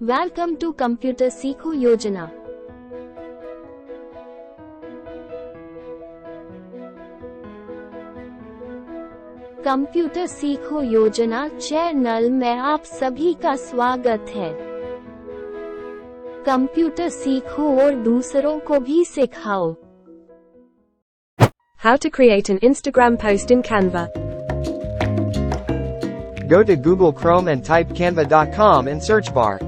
Welcome to computer सीखो योजना। Computer सीखो योजना चैनल में आप सभी का स्वागत है। कंप्यूटर सीखो और दूसरों को भी सिखाओ। How to create an Instagram post in Canva. Go to Google Chrome and type canva.com in search bar.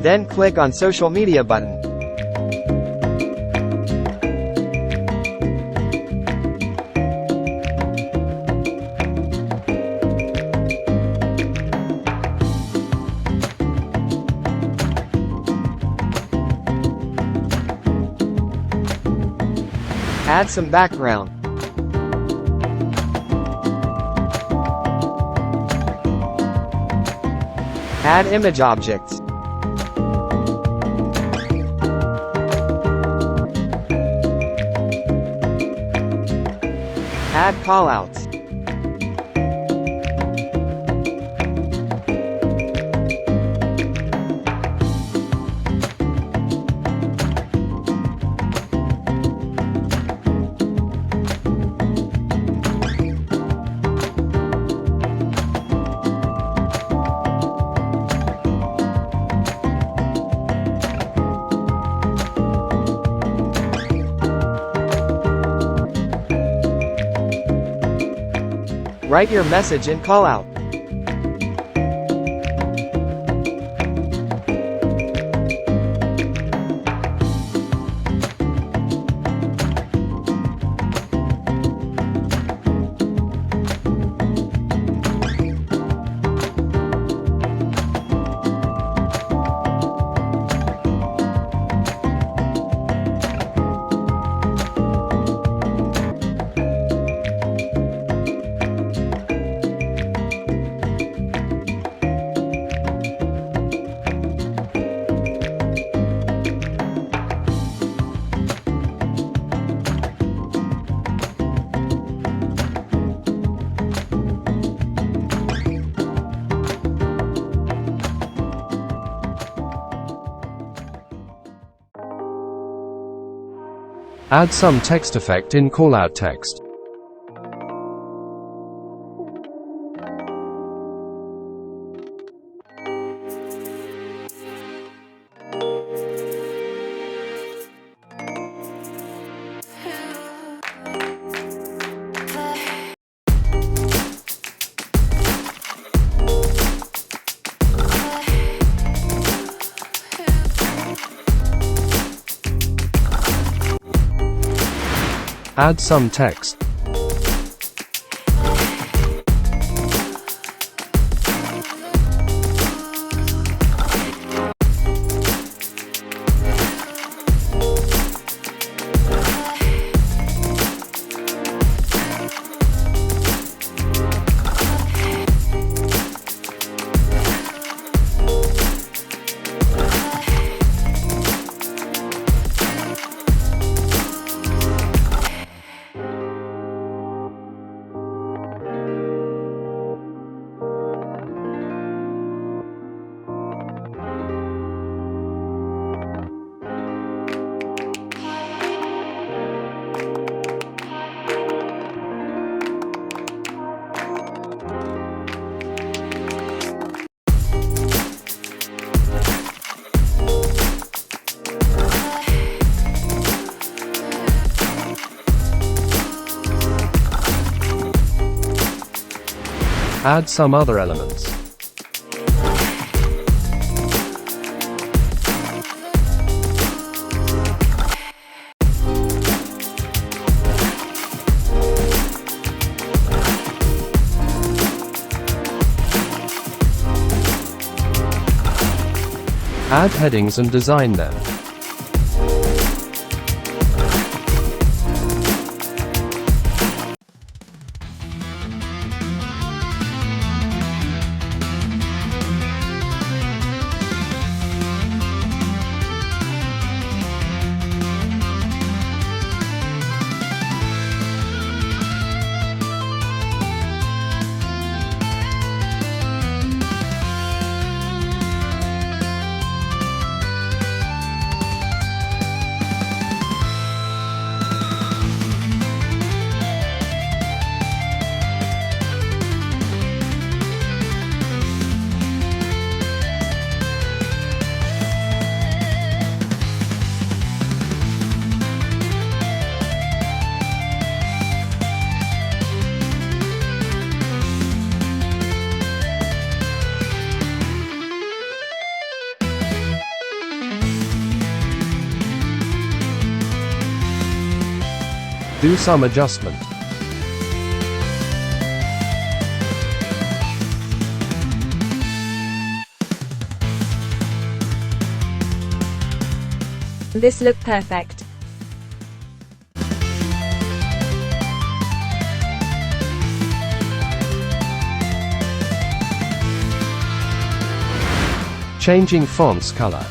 Then click on Social Media button. Add some background. Add image objects. Add callouts. Write your message in callout. Add some text effect in callout text. Add some text. Add some other elements. Add headings and design them. Do some adjustment. This look perfect. Changing fonts color.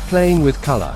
Playing with color.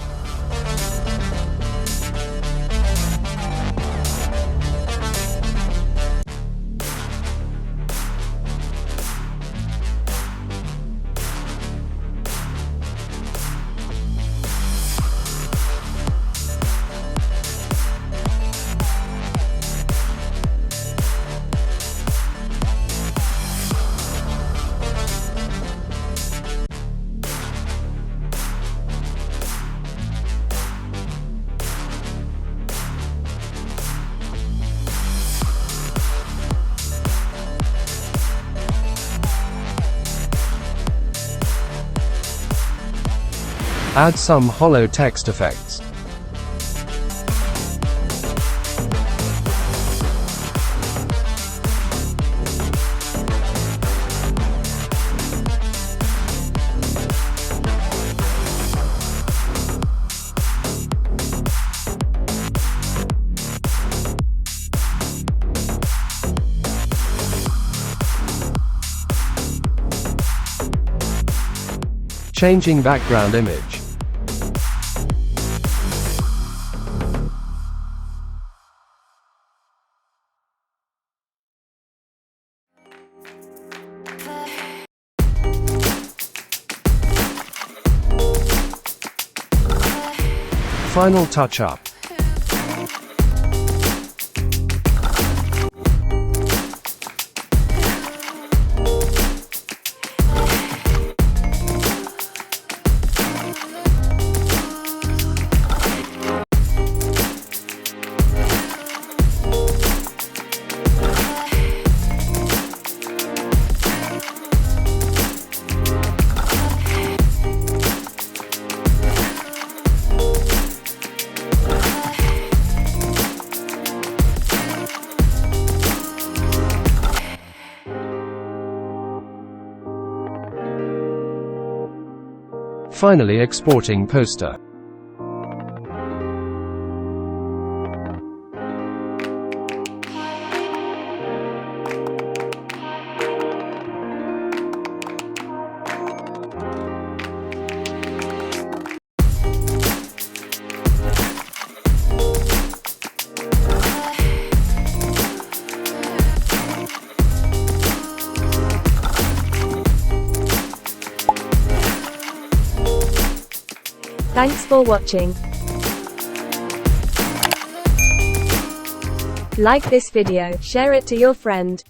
Add some hollow text effects. Changing background image. Final touch-up. Finally, exporting poster. Thanks for watching. Like this video, share it to your friend.